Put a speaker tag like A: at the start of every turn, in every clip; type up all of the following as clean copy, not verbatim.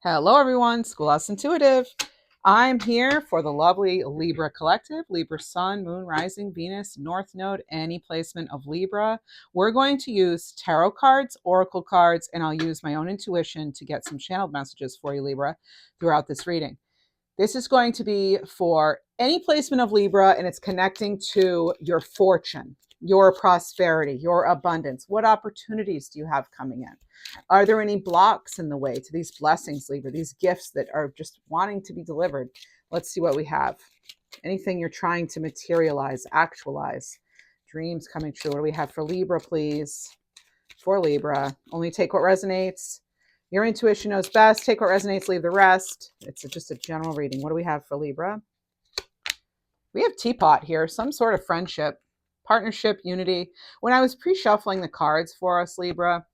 A: Hello everyone, Schoolhouse Intuitive. I'm here for the lovely Libra collective, Libra Sun, Moon, Rising, Venus, North Node, any placement of Libra. We're going to use tarot cards, oracle cards, and I'll use my own intuition to get some channeled messages for you, Libra, throughout this reading. This is going to be for any placement of Libra, and it's connecting to your fortune, your prosperity, your abundance. What opportunities do you have coming in? Are there any blocks in the way to these blessings, Libra, these gifts that are just wanting to be delivered? Let's see what we have. Anything you're trying to materialize, actualize, dreams coming true. What do we have for Libra, please? For Libra, only take what resonates. Your intuition knows best. Take what resonates, leave the rest. It's just a general reading. What do we have for Libra? We have teapot here, some sort of friendship, partnership, unity. When I was pre-shuffling the cards for us, Libra,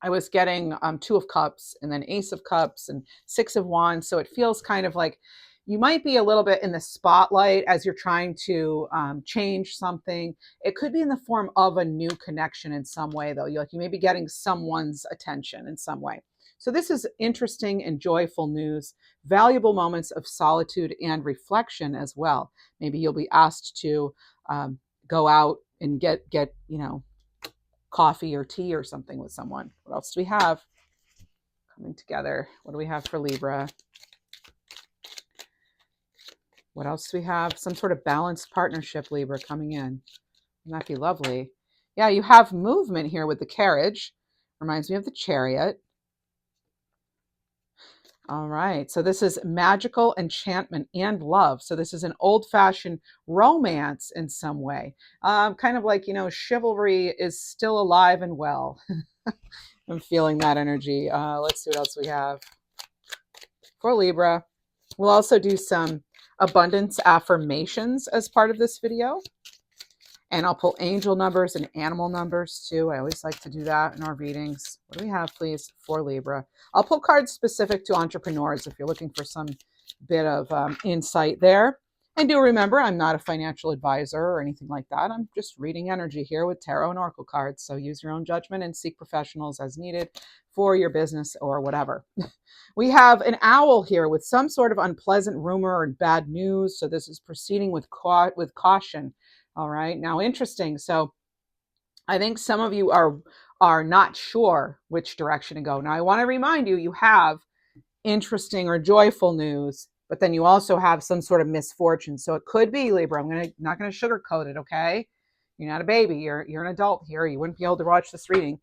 A: I was getting Two of Cups and then Ace of Cups and Six of Wands. So it feels kind of like you might be a little bit in the spotlight as you're trying to change something. It could be in the form of a new connection in some way, though. You may be getting someone's attention in some way. So this is interesting and joyful news, valuable moments of solitude and reflection as well. Maybe you'll be asked to go out and get coffee or tea or something with someone. What else do we have coming together? What do we have for Libra? What else do we have? Some sort of balanced partnership, Libra, coming in. Wouldn't that be lovely? Yeah, you have movement here with the carriage. Reminds me of the Chariot. All right, so this is magical enchantment and love. So this is an old-fashioned romance in some way. Kind of like, chivalry is still alive and well. I'm feeling that energy. Let's see what else we have for Libra. We'll also do some abundance affirmations as part of this video. And I'll pull angel numbers and animal numbers too. I always like to do that in our readings. What do we have, please, for Libra? I'll pull cards specific to entrepreneurs if you're looking for some bit of insight there. And do remember, I'm not a financial advisor or anything like that. I'm just reading energy here with tarot and oracle cards. So use your own judgment and seek professionals as needed for your business or whatever. We have an owl here with some sort of unpleasant rumor or bad news. So this is proceeding with caution. All right. Now, interesting. So I think some of you are not sure which direction to go. Now, I want to remind you, you have interesting or joyful news, but then you also have some sort of misfortune. So it could be, Libra, not going to sugarcoat it, okay? You're not a baby. You're an adult here. You wouldn't be able to watch this reading.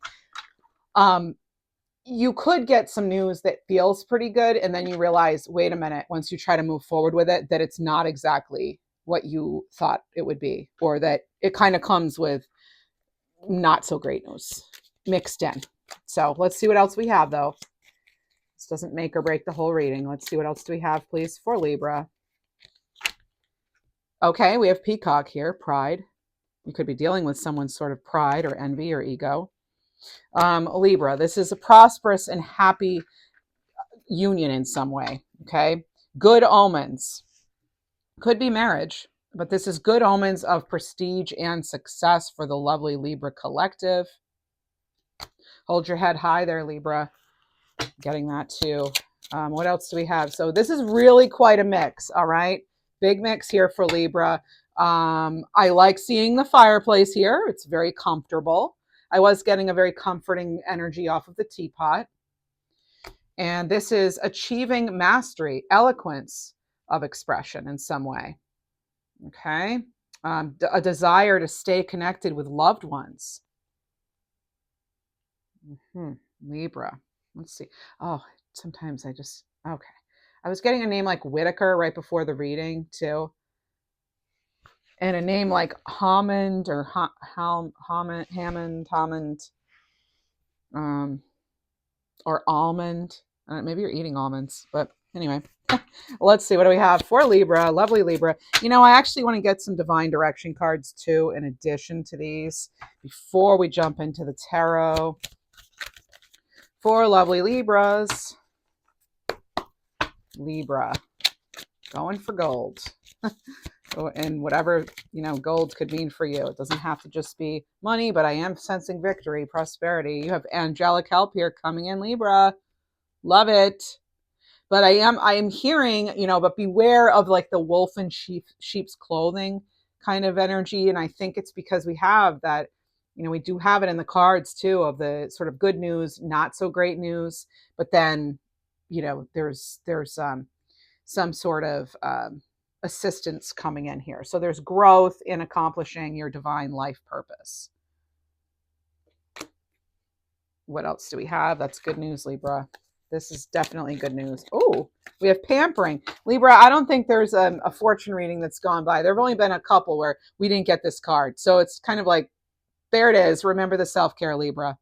A: You could get some news that feels pretty good, and then you realize, wait a minute, once you try to move forward with it, that it's not exactly what you thought it would be, or that it kind of comes with not so great news mixed in. So let's see what else we have, though. This doesn't make or break the whole reading. Let's see what else do we have, please, for Libra. Okay, we have Peacock here, pride. You could be dealing with someone's sort of pride or envy or ego. Libra, this is a prosperous and happy union in some way, okay? Good omens. Could be marriage, but this is good omens of prestige and success for the lovely Libra collective. Hold your head high there, Libra. Getting that too. What else do we have? So this is really quite a mix, all right? Big mix here for Libra. I like seeing the fireplace here. It's very comfortable. I was getting a very comforting energy off of the teapot. And this is achieving mastery, eloquence of expression in some way. Okay. A desire to stay connected with loved ones. Libra. Let's see. Oh, sometimes okay. I was getting a name like Whitaker right before the reading too. And a name like Hammond or Hammond, or Almond. Maybe you're eating almonds, but anyway. Let's see, what do we have for Libra? Lovely Libra. I actually want to get some divine direction cards too, in addition to these, before we jump into the tarot. For lovely Libras. Libra. Going for gold. And whatever, gold could mean for you. It doesn't have to just be money, but I am sensing victory, prosperity. You have angelic help here coming in, Libra. Love it. But I am hearing, but beware of like the wolf in sheep's clothing kind of energy. And I think it's because we have that, we do have it in the cards too, of the sort of good news, not so great news. But then, there's some sort of assistance coming in here. So there's growth in accomplishing your divine life purpose. What else do we have? That's good news, Libra. This is definitely good news. Oh, we have pampering. Libra, I don't think there's a fortune reading that's gone by. There have only been a couple where we didn't get this card. So it's kind of like, there it is. Remember the self-care, Libra.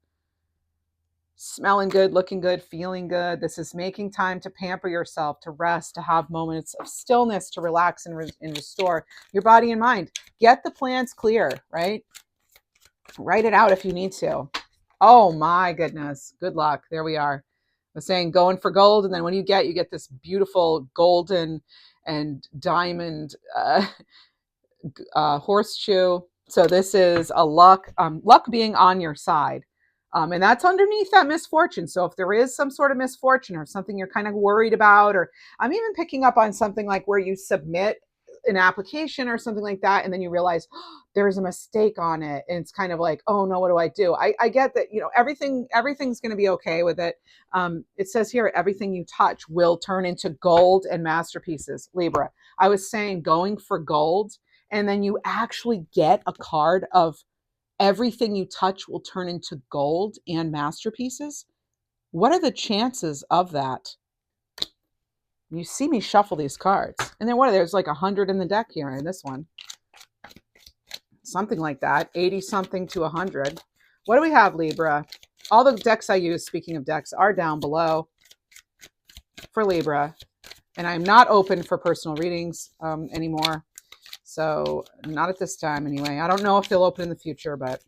A: Smelling good, looking good, feeling good. This is making time to pamper yourself, to rest, to have moments of stillness, to relax and restore your body and mind. Get the plans clear, right? Write it out if you need to. Oh my goodness. Good luck. There we are. I was saying going for gold, and then when you get this beautiful golden and diamond horseshoe. So this is a luck being on your side. And that's underneath that misfortune. So if there is some sort of misfortune or something you're kind of worried about, or I'm even picking up on something like where you submit an application or something like that, and then you realize there's a mistake on it, and it's kind of like, oh no, what do I do? I get that, everything's going to be okay with it. It says here, everything you touch will turn into gold and masterpieces. Libra, I was saying going for gold, and then you actually get a card of everything you touch will turn into gold and masterpieces. What are the chances of that? You see me shuffle these cards, and then there's like 100 in the deck here in this one. Something like that, 80 something to 100. What do we have, Libra? All the decks I use, speaking of decks, are down below for Libra. And I'm not open for personal readings anymore. So not at this time anyway. I don't know if they'll open in the future, but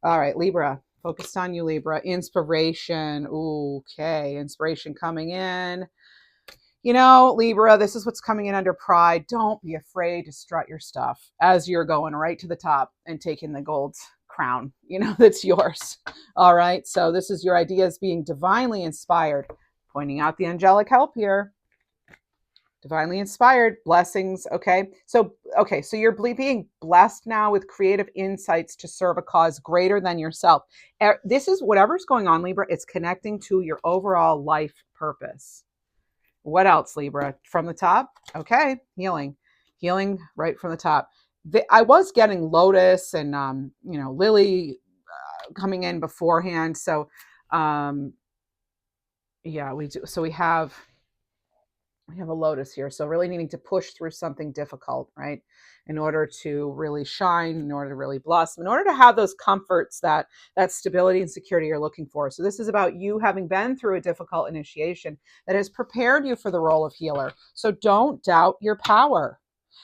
A: all right, Libra. Focused on you, Libra. Inspiration. Okay, inspiration coming in. Libra, this is what's coming in under pride. Don't be afraid to strut your stuff as you're going right to the top and taking the gold crown, that's yours. All right. So this is your ideas being divinely inspired, pointing out the angelic help here. Divinely inspired, blessings. Okay. So you're being blessed now with creative insights to serve a cause greater than yourself. This is whatever's going on, Libra. It's connecting to your overall life purpose. What else, Libra? From the top? Okay. Healing right from the top. I was getting Lotus and, Lily coming in beforehand. So, yeah, we do. So we have a Lotus here. So really needing to push through something difficult, right? In order to really shine, in order to really blossom, in order to have those comforts, that stability and security you're looking for. So this is about you having been through a difficult initiation that has prepared you for the role of healer. So don't doubt your power.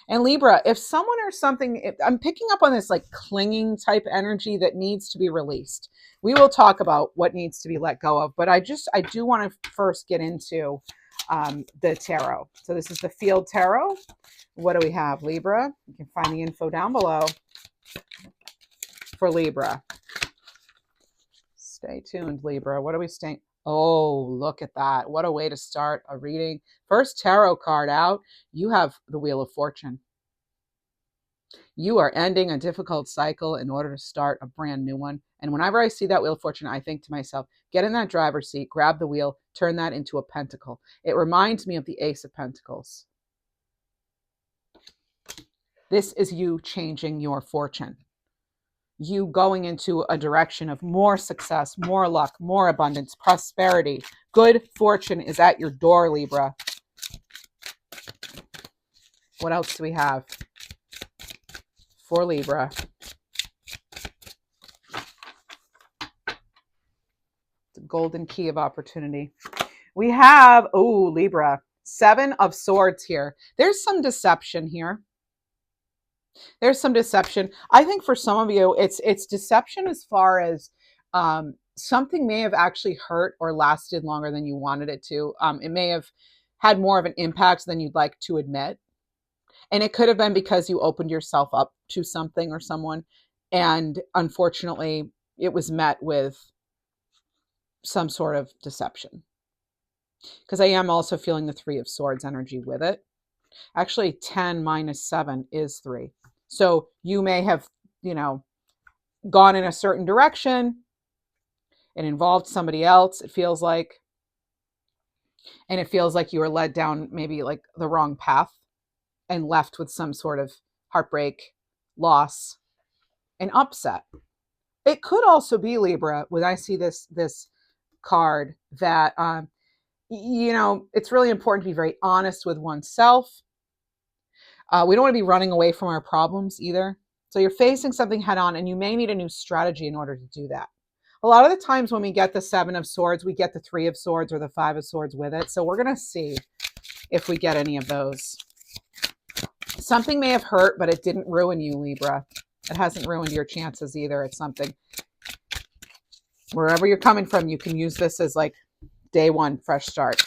A: And Libra, if someone or something, I'm picking up on this like clinging type energy that needs to be released. We will talk about what needs to be let go of, but I do want to first get into the tarot. So this is the field tarot. What do we have, Libra? You can find the info down below for Libra. Stay tuned, Libra. What are we staying? Oh, look at that. What a way to start a reading. First tarot card out. You have the Wheel of Fortune. You are ending a difficult cycle in order to start a brand new one. And whenever I see that Wheel of Fortune, I think to myself, get in that driver's seat, grab the wheel, turn that into a pentacle. It reminds me of the Ace of Pentacles. This is you changing your fortune. You going into a direction of more success, more luck, more abundance, prosperity. Good fortune is at your door, Libra. What else do we have for Libra? The golden key of opportunity. We have, Libra, 7 of Swords here. There's some deception here. There's some deception. I think for some of you, it's deception as far as something may have actually hurt or lasted longer than you wanted it to. It may have had more of an impact than you'd like to admit. And it could have been because you opened yourself up to something or someone. And unfortunately, it was met with some sort of deception. because I am also feeling the Three of Swords energy with it. Actually, 10 minus 7 is 3. So you may have, gone in a certain direction. It involved somebody else, it feels like. And it feels like you were led down maybe like the wrong path and left with some sort of heartbreak, loss, and upset. It could also be, Libra, when I see this card, that it's really important to be very honest with oneself. We don't want to be running away from our problems either. So you're facing something head on, and you may need a new strategy in order to do that. A lot of the times when we get the Seven of Swords, we get the Three of Swords or the Five of Swords with it. So we're going to see if we get any of those. Something may have hurt, but it didn't ruin you, Libra. It hasn't ruined your chances either. It's something. Wherever you're coming from, you can use this as like day one, fresh start.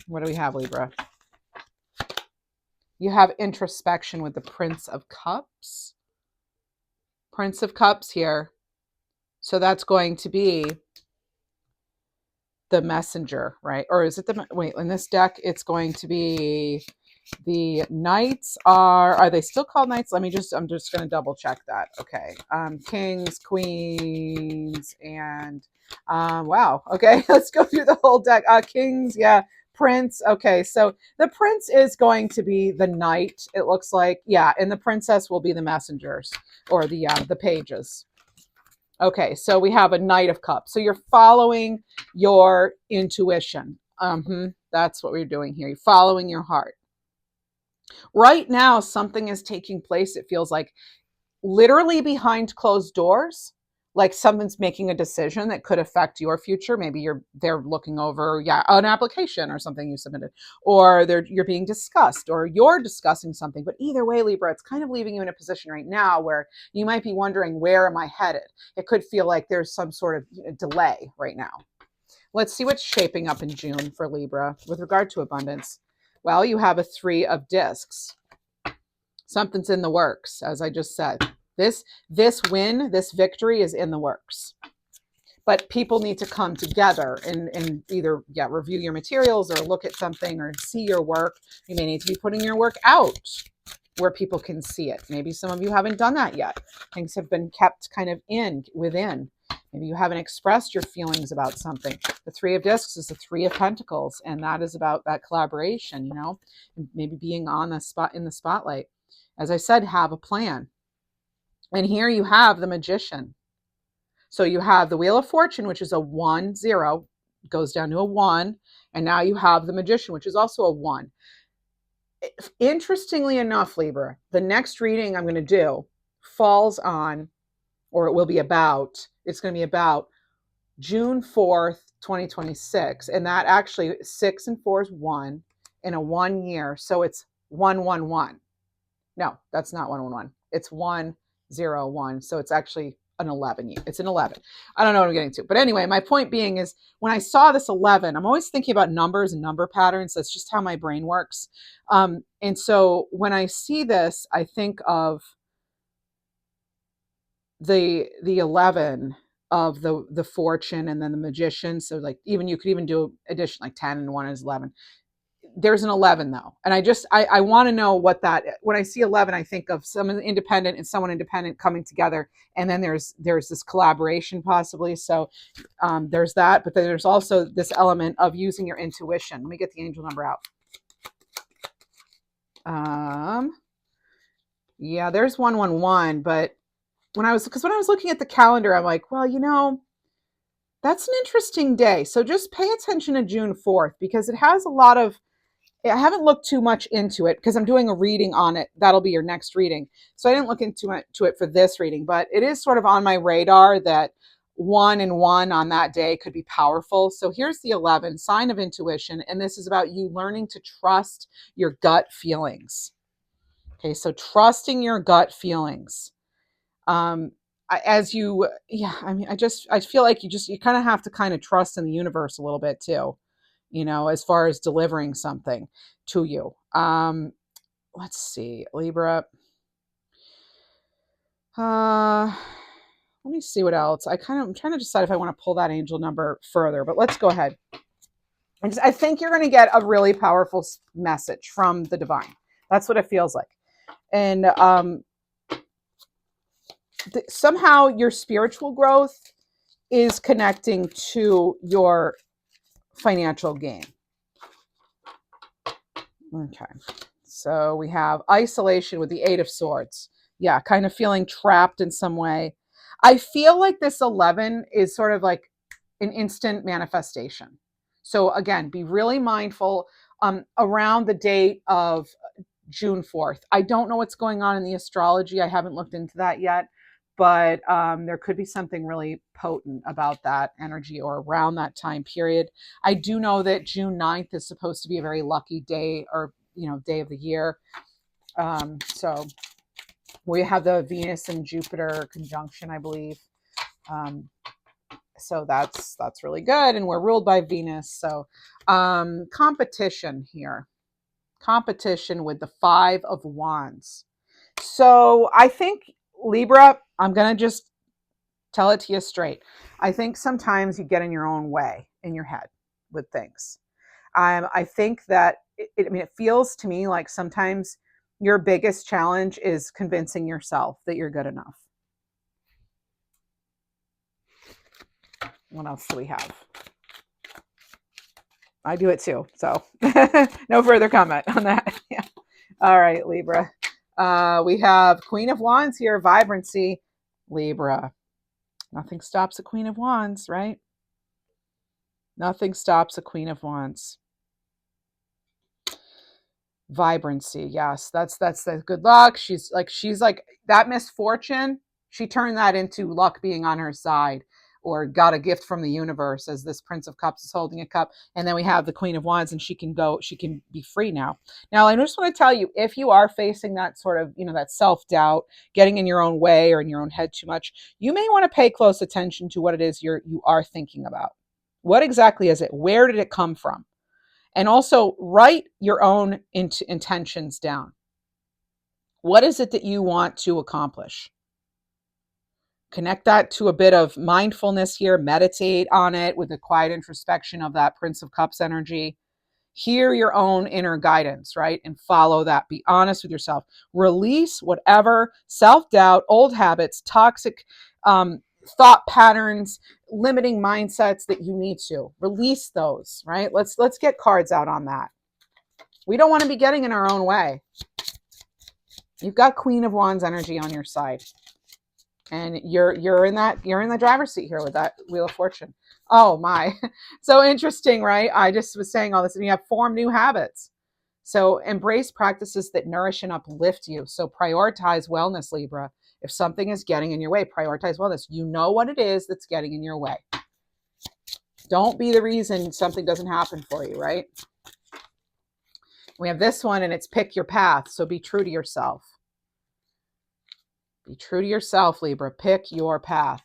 A: What do we have, Libra? You have introspection with the Prince of Cups. Prince of Cups here. So that's going to be the Messenger, right? Or is it wait, in this deck, it's going to be the Knights. Are they still called Knights? I'm just going to double check that. Okay. Kings, Queens, and wow. Okay. Let's go through the whole deck. Kings. Yeah. Prince. Okay. So the Prince is going to be the Knight, it looks like. Yeah. And the Princess will be the messengers, or the pages. Okay, so we have a Knight of Cups. So you're following your intuition. That's what we're doing here. You're following your heart. Right now, something is taking place, it feels like, literally behind closed doors. Like someone's making a decision that could affect your future. Maybe they're looking over an application or something you submitted, or you're being discussed, or you're discussing something. But either way, Libra, it's kind of leaving you in a position right now where you might be wondering, where am I headed? It could feel like there's some sort of delay right now. Let's see what's shaping up in June for Libra with regard to abundance. Well, you have a Three of Discs. Something's in the works, as I just said. This win, this victory is in the works. But people need to come together and either review your materials, or look at something, or see your work. You may need to be putting your work out where people can see it. Maybe some of you haven't done that yet. Things have been kept kind of within. Maybe you haven't expressed your feelings about something. The Three of Discs is the Three of Pentacles, and that is about that collaboration, maybe being in the spotlight. As I said, have a plan. And here you have the Magician. So you have the Wheel of Fortune, which is a 1-0, goes down to a 1. And now you have the Magician, which is also a 1. Interestingly enough, Libra, the next reading I'm going to do falls on, or it will be about, it's going to be about June 4th, 2026. And that actually, 6 and 4 is 1 in a 1 year. So it's 111. No, that's not 111. It's 101. So it's actually an 11. It's an 11. I don't know what I'm getting to. But anyway, my point being is, when I saw this 11, I'm always thinking about numbers and number patterns. That's just how my brain works. And so when I see this, I think of the 11 of the Fortune, and then the Magician. So like, you could even do addition, like 10 and 1 is 11. There's an 11 though. And I want to know what that, when I see 11, I think of someone independent and someone independent coming together. And then there's this collaboration possibly. So there's that, but then there's also this element of using your intuition. Let me get the angel number out. There's 111, but when I was looking at the calendar, I'm like, well, that's an interesting day. So just pay attention to June 4th, because it has a lot of, I haven't looked too much into it because I'm doing a reading on it. That'll be your next reading. So I didn't look into it for this reading, but it is sort of on my radar that 1 and 1 on that day could be powerful. So here's the 11, sign of intuition. And this is about you learning to trust your gut feelings. Okay, so trusting your gut feelings. I feel like you kind of have to kind of trust in the universe a little bit too, as far as delivering something to you. Let's see, Libra. Let me see what else. I'm trying to decide if I want to pull that angel number further, but let's go ahead. I think you're going to get a really powerful message from the divine. That's what it feels like. And somehow your spiritual growth is connecting to your financial gain. Okay. So we have isolation with the Eight of Swords. Yeah, kind of feeling trapped in some way. I feel like this 11 is sort of like an instant manifestation. So again, be really mindful around the date of June 4th. I don't know what's going on in the astrology. I haven't looked into that yet, but there could be something really potent about that energy or around that time period. I do know that June 9th is supposed to be a very lucky day, or day of the year. So we have the Venus and Jupiter conjunction, I believe. So that's really good, and we're ruled by Venus. So competition here. Competition with the Five of Wands. So I think, Libra, I'm going to just tell it to you straight. I think sometimes you get in your own way in your head with things. I think that, it feels to me like sometimes your biggest challenge is convincing yourself that you're good enough. What else do we have? I do it too. So no further comment on that. Yeah. All right, Libra. We have Queen of Wands here, vibrancy. Libra. Nothing stops a Queen of Wands, right? Nothing stops a Queen of Wands. Vibrancy. Yes, that's the good luck. She's like that misfortune. She turned that into luck being on her side, or got a gift from the universe, as this Prince of Cups is holding a cup. And then we have the Queen of Wands, and she can be free now. Now, I just want to tell you, if you are facing that sort of, that self-doubt, getting in your own way or in your own head too much, you may want to pay close attention to what it is you are thinking about. What exactly is it? Where did it come from? And also write your own intentions down. What is it that you want to accomplish? Connect that to a bit of mindfulness here. Meditate on it with a quiet introspection of that Prince of Cups energy. Hear your own inner guidance, right? And follow that. Be honest with yourself. Release whatever self-doubt, old habits, toxic thought patterns, limiting mindsets that you need to. Release those, right? Let's get cards out on that. We don't want to be getting in our own way. You've got Queen of Wands energy on your side. And you're in the driver's seat here with that Wheel of Fortune. Oh my. So interesting, right? I just was saying all this, and you have form new habits. So embrace practices that nourish and uplift you. So prioritize wellness, Libra. If something is getting in your way, prioritize wellness. You know what it is that's getting in your way. Don't be the reason something doesn't happen for you, right? We have this one, and it's pick your path. So be true to yourself. Be true to yourself, Libra. Pick your path.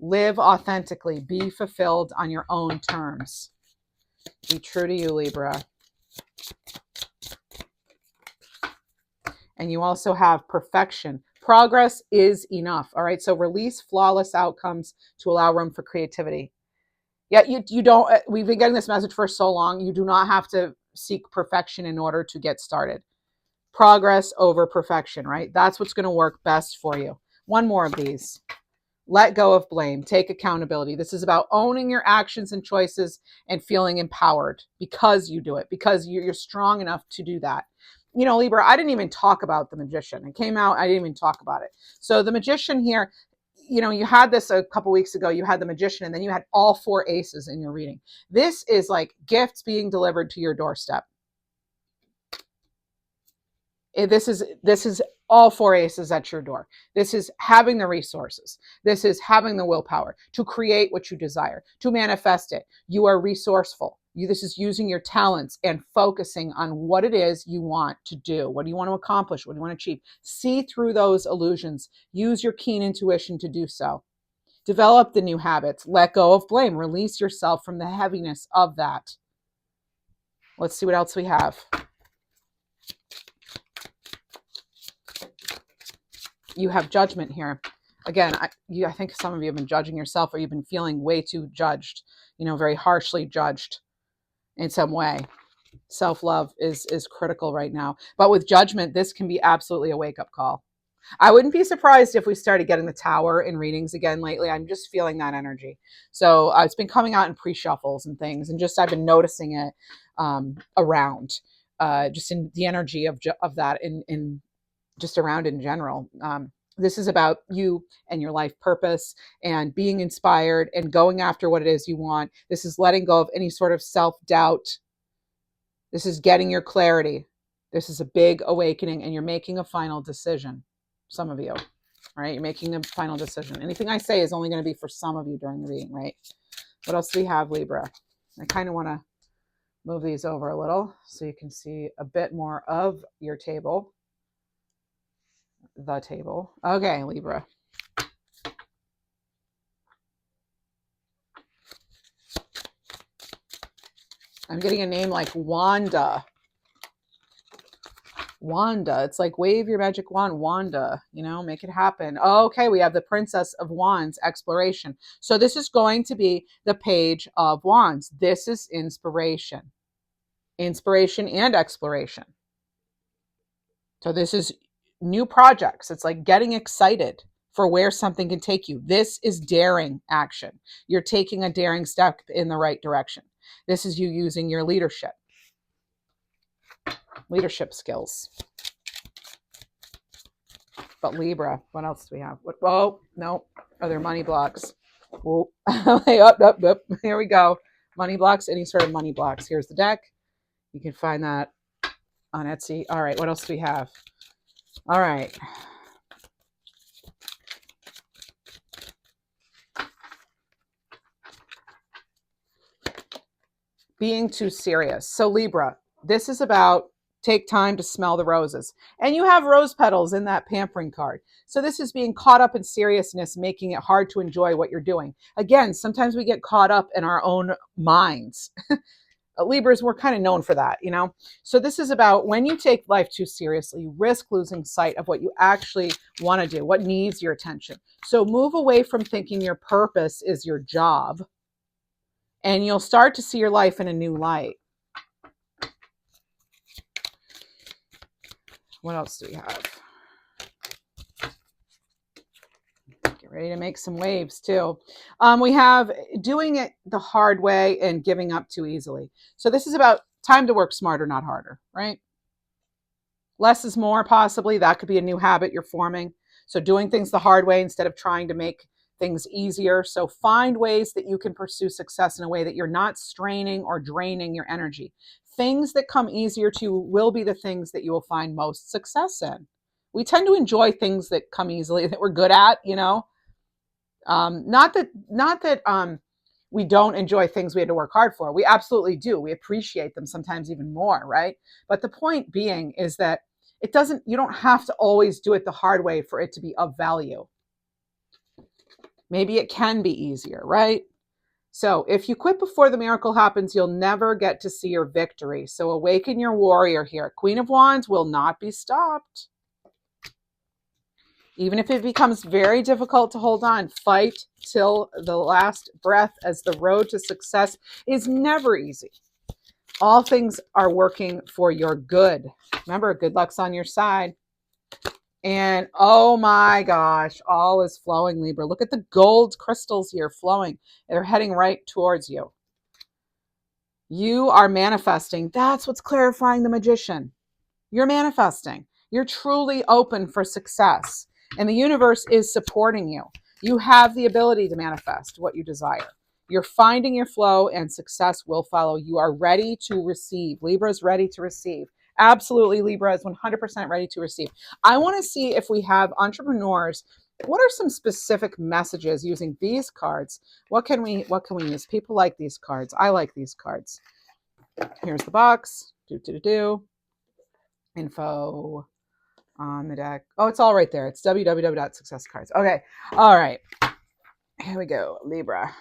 A: Live authentically. Be fulfilled on your own terms. Be true to you, Libra. And you also have perfection. Progress is enough. All right. So release flawless outcomes to allow room for creativity. Yeah, you don't. We've been getting this message for so long. You do not have to seek perfection in order to get started. Progress over perfection, right? That's what's going to work best for you. One more of these. Let go of blame. Take accountability. This is about owning your actions and choices and feeling empowered because you do it, because you're strong enough to do that. Libra, I didn't even talk about the Magician. It came out, I didn't even talk about it. So the Magician here, you had this a couple weeks ago, you had the Magician, and then you had all four aces in your reading. This is like gifts being delivered to your doorstep. This is all four aces at your door. This is having the resources. This is having the willpower to create what you desire, to manifest it. You are resourceful. This is using your talents and focusing on what it is you want to do. What do you want to accomplish? What do you want to achieve? See through those illusions. Use your keen intuition to do so. Develop the new habits. Let go of blame. Release yourself from the heaviness of that. Let's see what else we have. You have judgment here. Again, I think some of you have been judging yourself, or you've been feeling way too judged, very harshly judged. in some way. Self-love is critical right now. But with Judgment, this can be absolutely a wake-up call. I wouldn't be surprised if we started getting the Tower in readings again lately. I'm just feeling that energy. So it's been coming out in pre-shuffles and things, and just I've been noticing it around, just in the energy of that in just around in general. This is about you and your life purpose and being inspired and going after what it is you want. This is letting go of any sort of self-doubt. This is getting your clarity. This is a big awakening, and you're making a final decision. Some of you, right? You're making a final decision. Anything I say is only going to be for some of you during the reading, right? What else do we have, Libra? I kind of want to move these over a little so you can see a bit more of your table. The table. Okay, Libra. I'm getting a name like Wanda. Wanda. It's like wave your magic wand, Wanda, you know, make it happen. Okay, we have the Princess of Wands, exploration. So this is going to be the Page of Wands. This is inspiration. Inspiration and exploration. So this is new projects. It's like getting excited for where something can take you. This is daring action. You're taking a daring step in the right direction. This is you using your leadership skills. But Libra, what else do we have? Oh, no. Are there money blocks? Oh, up. Here we go. Money blocks, any sort of money blocks. Here's the deck. You can find that on Etsy. All right, what else do we have? All right. Being too serious. So Libra, this is about take time to smell the roses. And you have rose petals in that pampering card. So this is being caught up in seriousness, making it hard to enjoy what you're doing. Again, sometimes we get caught up in our own minds. Libras, we're kind of known for that, you know? So this is about when you take life too seriously, you risk losing sight of what you actually want to do, what needs your attention. So move away from thinking your purpose is your job, and you'll start to see your life in a new light. What else do we have? Get ready to make some waves too. We have doing it the hard way and giving up too easily. So this is about time to work smarter, not harder, right? Less is more, possibly. That could be a new habit you're forming. So doing things the hard way instead of trying to make things easier. So find ways that you can pursue success in a way that you're not straining or draining your energy. Things that come easier to you will be the things that you will find most success in. We tend to enjoy things that come easily, that we're good at, you know. Not that we don't enjoy things we had to work hard for. We absolutely do. We appreciate them sometimes even more, right? But the point being is that you don't have to always do it the hard way for it to be of value. Maybe it can be easier, right? So if you quit before the miracle happens, you'll never get to see your victory. So awaken your warrior here. Queen of Wands will not be stopped. Even if it becomes very difficult to hold on, fight till the last breath, as the road to success is never easy. All things are working for your good. Remember, good luck's on your side. And oh my gosh, all is flowing, Libra. Look at the gold crystals here flowing. They're heading right towards you. You are manifesting. That's what's clarifying the Magician. You're manifesting. You're truly open for success. And the universe is supporting you. You have the ability to manifest what you desire. You're finding your flow, and success will follow. You are ready to receive. Libra is ready to receive. Absolutely, Libra is 100% ready to receive. I want to see if we have entrepreneurs. What are some specific messages using these cards? What can we use? People like these cards. I like these cards. Here's the box. Info on the deck. Oh, it's all right there. It's www.successcards. Okay. All right. Here we go. Libra.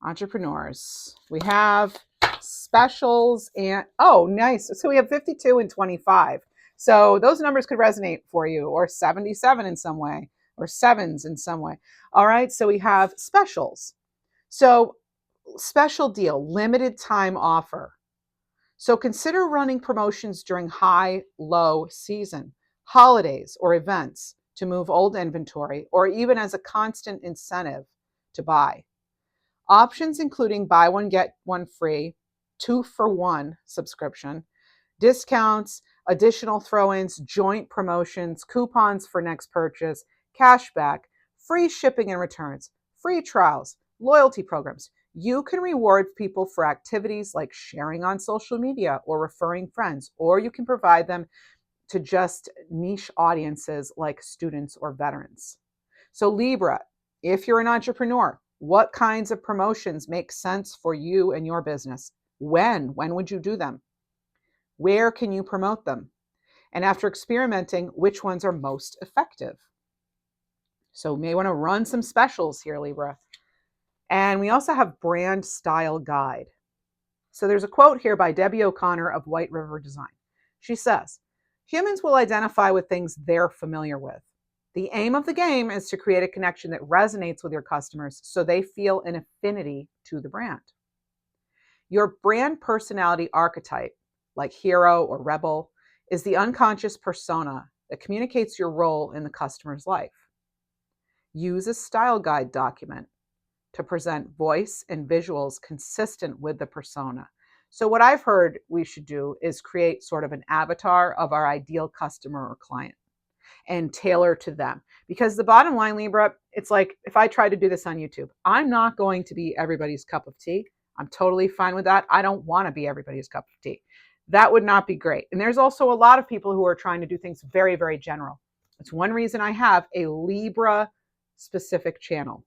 A: Entrepreneurs. We have specials and, oh, nice. So we have 52 and 25. So those numbers could resonate for you, or 77 in some way, or sevens in some way. All right. So we have specials. So special deal, limited time offer. So consider running promotions during high, low season, holidays, or events to move old inventory, or even as a constant incentive to buy. Options including buy one, get one free, 2-for-1 subscription, discounts, additional throw-ins, joint promotions, coupons for next purchase, cashback, free shipping and returns, free trials, loyalty programs. You can reward people for activities like sharing on social media or referring friends, or you can provide them to just niche audiences like students or veterans. So Libra, if you're an entrepreneur, what kinds of promotions make sense for you and your business? When would you do them? Where can you promote them? And after experimenting, which ones are most effective? So you may want to run some specials here, Libra. And we also have brand style guide. So there's a quote here by Debbie O'Connor of White River Design. She says, humans will identify with things they're familiar with. The aim of the game is to create a connection that resonates with your customers so they feel an affinity to the brand. Your brand personality archetype, like hero or rebel, is the unconscious persona that communicates your role in the customer's life. Use a style guide document to present voice and visuals consistent with the persona. So what I've heard we should do is create sort of an avatar of our ideal customer or client and tailor to them. Because the bottom line, Libra, it's like if I try to do this on YouTube, I'm not going to be everybody's cup of tea. I'm totally fine with that. I don't want to be everybody's cup of tea. That would not be great. And there's also a lot of people who are trying to do things very, very general. It's one reason I have a Libra specific channel.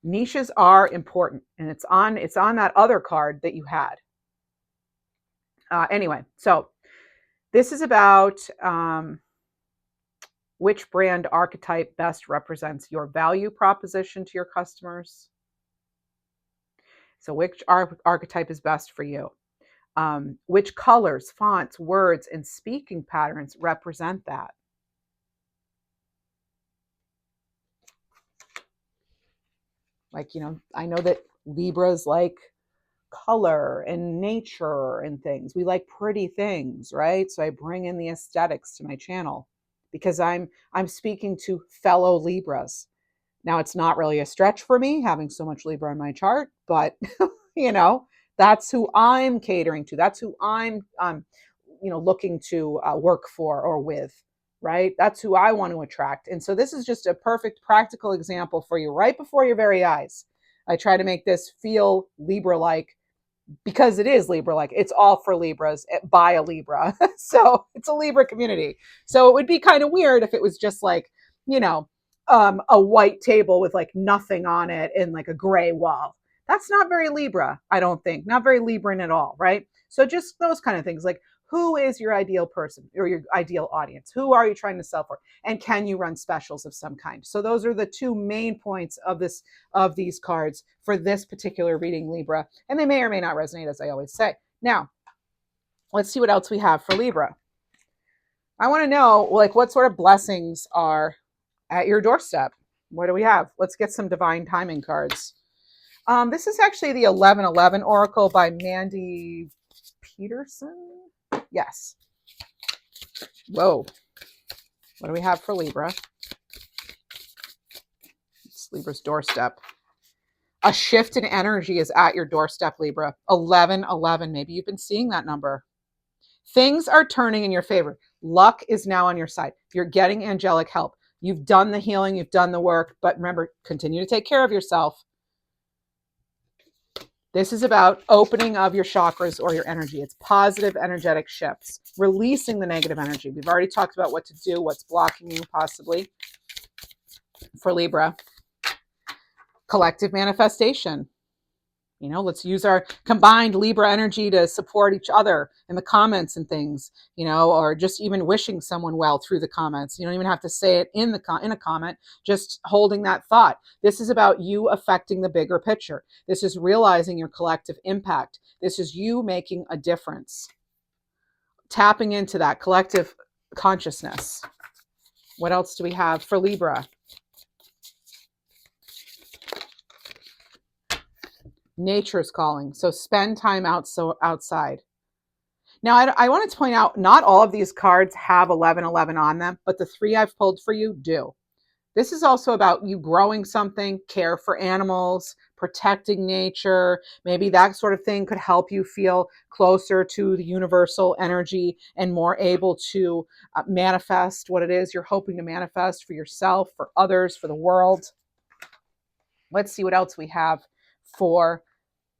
A: Niches are important, and it's on that other card that you had. Anyway, so this is about which brand archetype best represents your value proposition to your customers. So which archetype is best for you? Which colors, fonts, words, and speaking patterns represent that? Like, I know that Libras like color and nature and things. We like pretty things, right? So I bring in the aesthetics to my channel because I'm speaking to fellow Libras. Now, it's not really a stretch for me having so much Libra in my chart, but that's who I'm catering to. That's who I'm looking to work for or with, right? That's who I want to attract. And so this is just a perfect practical example for you right before your very eyes. I try to make this feel Libra-like because it is Libra-like. It's all for Libras by a Libra. So it's a Libra community. So it would be kind of weird if it was just like, a white table with like nothing on it and like a gray wall. That's not very Libra, I don't think. Not very Libran at all, right? So just those kind of things, like who is your ideal person or your ideal audience? Who are you trying to sell for? And can you run specials of some kind? So those are the two main points of these cards for this particular reading, Libra. And they may or may not resonate, as I always say. Now, let's see what else we have for Libra. I want to know, like, what sort of blessings are at your doorstep. What do we have? Let's get some divine timing cards. This is actually the 1111 Oracle by Mandy Peterson. Yes. Whoa. What do we have for Libra? It's Libra's doorstep. A shift in energy is at your doorstep, Libra. 1111. Maybe you've been seeing that number. Things are turning in your favor. Luck is now on your side. You're getting angelic help. You've done the healing, you've done the work, but remember, continue to take care of yourself. This is about opening of your chakras or your energy. It's positive energetic shifts, releasing the negative energy. We've already talked about what to do, what's blocking you possibly for Libra. Collective manifestation. Let's use our combined Libra energy to support each other in the comments and things, or just even wishing someone well through the comments. You don't even have to say it in a comment, just holding that thought. This is about you affecting the bigger picture. This is realizing your collective impact. This is you making a difference. Tapping into that collective consciousness. What else do we have for Libra? Nature's calling. So spend time outside. Now, I wanted to point out, not all of these cards have 1111 on them, but the 3 I've pulled for you do. This is also about you growing something, care for animals, protecting nature. Maybe that sort of thing could help you feel closer to the universal energy and more able to manifest what it is you're hoping to manifest for yourself, for others, for the world. Let's see what else we have for,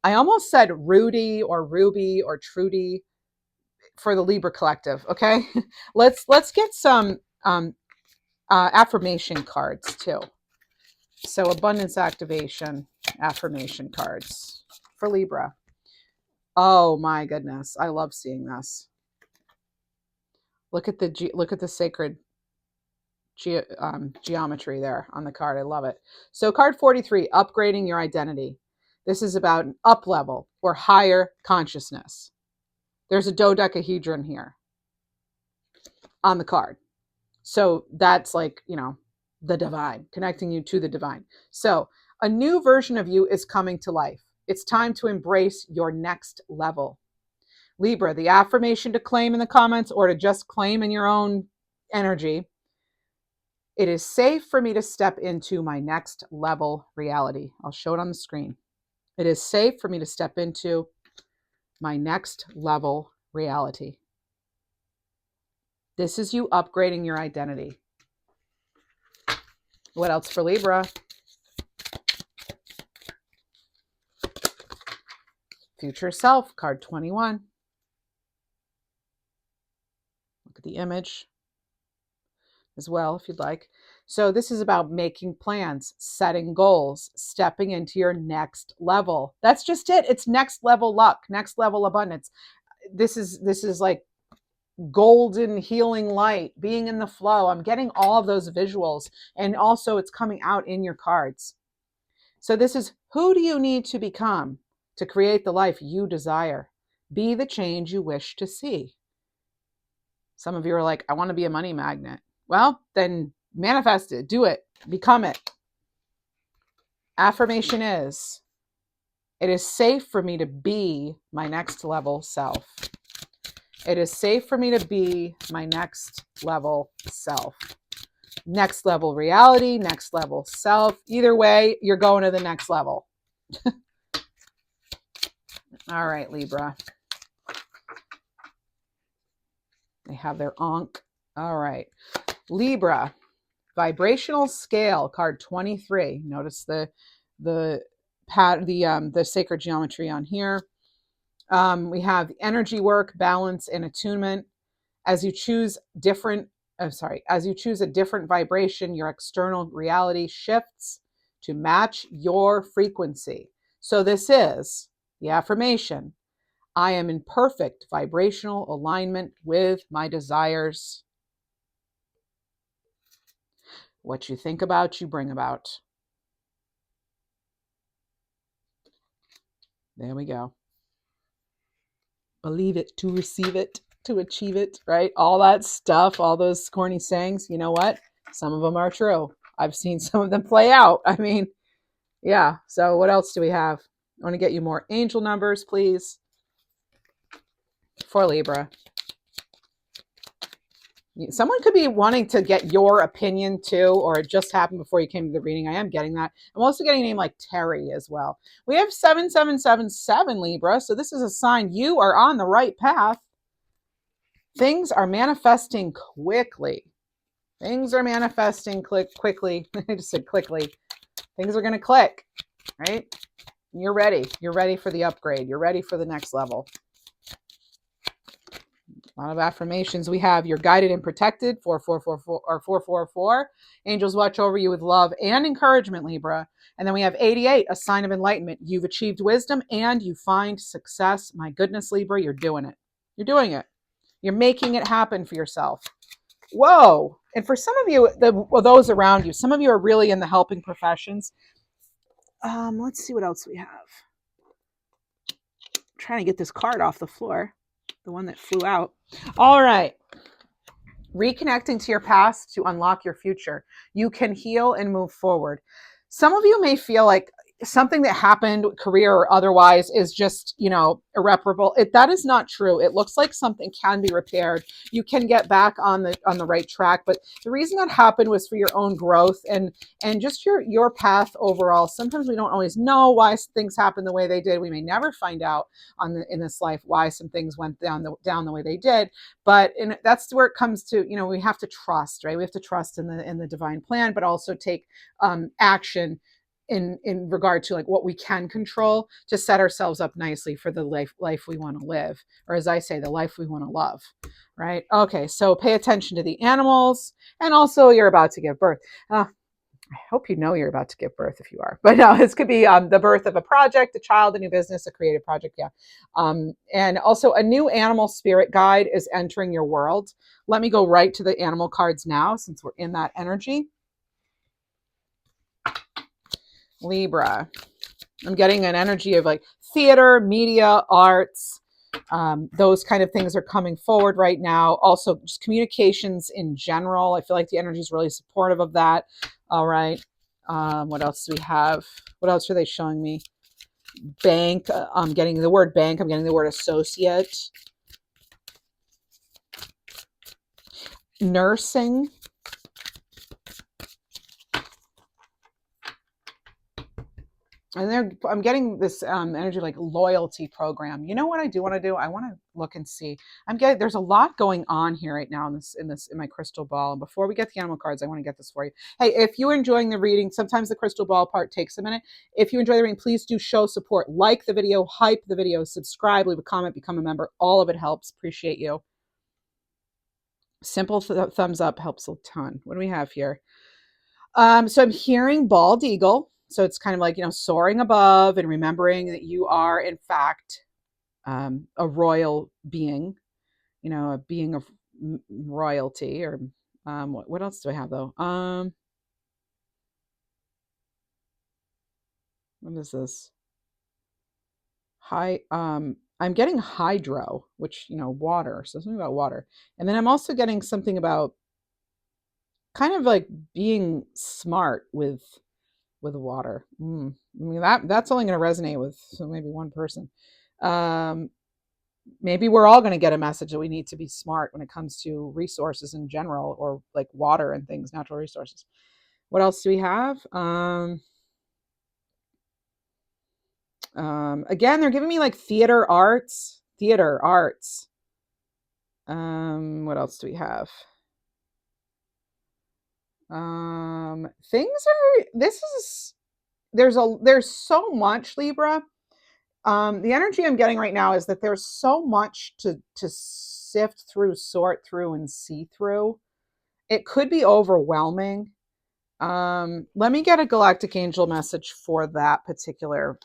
A: I almost said Rudy or Ruby or Trudy for the Libra collective. Okay. Let's get some affirmation cards too. So abundance activation affirmation cards for Libra. Oh my goodness, I love seeing this. Look at the sacred geometry there on the card. I love it. So card 43, upgrading your identity. This is about an up level or higher consciousness. There's a dodecahedron here on the card. So that's like, the divine, connecting you to the divine. So a new version of you is coming to life. It's time to embrace your next level. Libra, the affirmation to claim in the comments or to just claim in your own energy. It is safe for me to step into my next level reality. I'll show it on the screen. It is safe for me to step into my next level reality. This is you upgrading your identity. What else for Libra? Future self, card 21. Look at the image as well, if you'd like. So this is about making plans, setting goals, stepping into your next level. That's just it. It's next level luck, next level abundance. This is like golden healing light, being in the flow. I'm getting all of those visuals, and also it's coming out in your cards. So this is, who do you need to become to create the life you desire? Be the change you wish to see. Some of you are like, I want to be a money magnet. Well, then manifest it, do it, become it. Affirmation is, it is safe for me to be my next level self. It is safe for me to be my next level self. Next level reality, next level self. Either way, you're going to the next level. All right, Libra. They have their Ankh. All right. Libra, vibrational scale, card 23. Notice the sacred geometry on here. We have energy work, balance, and attunement. As you choose a different vibration, your external reality shifts to match your frequency. So this is the affirmation. I am in perfect vibrational alignment with my desires. What you think about, you bring about. There we go. Believe it to receive it, to achieve it, right? All that stuff, all those corny sayings, you know what? Some of them are true. I've seen some of them play out. I mean, yeah. So what else do we have? I want to get you more angel numbers, please, for Libra. Someone could be wanting to get your opinion too, or it just happened before you came to the reading. I am getting that. I'm also getting a name like Terry as well. We have 7777 Libra, so this is a sign you are on the right path. Things are manifesting quickly. Things are manifesting quickly. I just said quickly. Things are going to click, right? You're ready. You're ready for the upgrade. You're ready for the next level. A lot of affirmations. We have, you're guided and protected, 4444 or 444. Angels watch over you with love and encouragement, Libra. And then we have 88, a sign of enlightenment. You've achieved wisdom and you find success. My goodness, Libra, you're doing it. You're doing it. You're making it happen for yourself. Whoa. And for some of you, those around you, some of you are really in the helping professions. Let's see what else we have. I'm trying to get this card off the floor. The one that flew out. All right. Reconnecting to your past to unlock your future. You can heal and move forward. Some of you may feel like something that happened, career or otherwise, is just, irreparable. That is not true. It looks like something can be repaired. You can get back on the right track, but the reason that happened was for your own growth and just your path overall. Sometimes we don't always know why things happen the way they did. We may never find out in this life why some things went down the way they did. But that's where it comes to, we have to trust, right? We have to trust in the divine plan, but also take action in regard to like what we can control to set ourselves up nicely for the life we want to live, or as I say, the life we want to love. Right? Okay, so pay attention to the animals, and also you're about to give birth. I hope you know you're about to give birth if you are, but no, this could be the birth of a project, a child, a new business, a creative project. Yeah. And also a new animal spirit guide is entering your world. Let me go right to the animal cards now, since we're in that energy. Libra. I'm getting an energy of like theater, media, arts. Those kind of things are coming forward right now. Also, just communications in general. I feel like the energy is really supportive of that. All right. What else do we have? What else are they showing me? Bank. I'm getting the word bank. I'm getting the word associate. Nursing. And I'm getting this energy like loyalty program. You know what I do want to do? I want to look and see. There's a lot going on here right now in my crystal ball. And before we get the animal cards, I want to get this for you. Hey, if you're enjoying the reading, sometimes the crystal ball part takes a minute. If you enjoy the reading, please do show support. Like the video, hype the video, subscribe, leave a comment, become a member. All of it helps. Appreciate you. Simple thumbs up helps a ton. What do we have here? So I'm hearing bald eagle. So it's kind of like, soaring above and remembering that you are, in fact, a royal being, a being of royalty. Or what else do I have, though? What is this? I'm getting hydro, which, water. So something about water. And then I'm also getting something about kind of like being smart with water. I mean, that's only going to resonate with maybe one person. Maybe we're all going to get a message that we need to be smart when it comes to resources in general, or like water and things, natural resources. What else do we have? Again, they're giving me like theater arts. What else do we have? There's so much, Libra. The energy I'm getting right now is that there's so much to sift through, sort through, and see through. It could be overwhelming. Let me get a galactic angel message for that particular.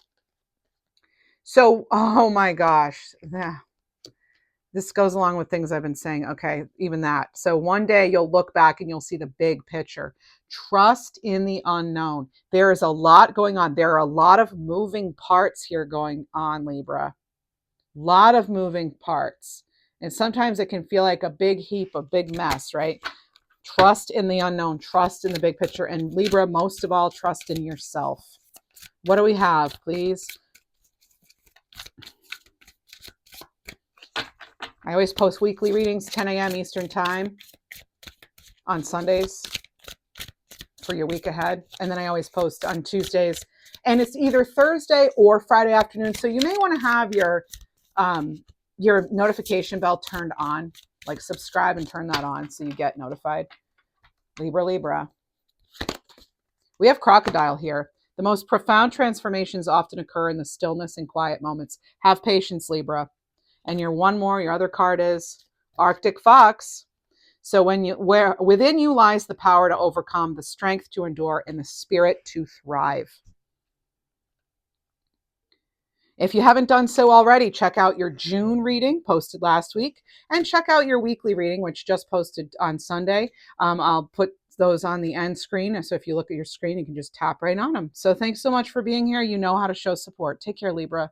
A: So, oh my gosh. Yeah. This goes along with things I've been saying. Okay, even that. So one day you'll look back and you'll see the big picture. Trust in the unknown. There is a lot going on. There are a lot of moving parts here going on, Libra. Lot of moving parts. And sometimes it can feel like a big heap, a big mess, right? Trust in the unknown. Trust in the big picture. And Libra, most of all, trust in yourself. What do we have, please? I always post weekly readings, 10 a.m. Eastern time on Sundays for your week ahead. And then I always post on Tuesdays. And it's either Thursday or Friday afternoon. So you may want to have your notification bell turned on, like subscribe and turn that on so you get notified. Libra. We have crocodile here. The most profound transformations often occur in the stillness and quiet moments. Have patience, Libra. And your other card is Arctic Fox. So where within you lies the power to overcome, the strength to endure, and the spirit to thrive. If you haven't done so already, check out your June reading posted last week, and check out your weekly reading, which just posted on Sunday. I'll put those on the end screen. So if you look at your screen, you can just tap right on them. So thanks so much for being here. You know how to show support. Take care, Libra.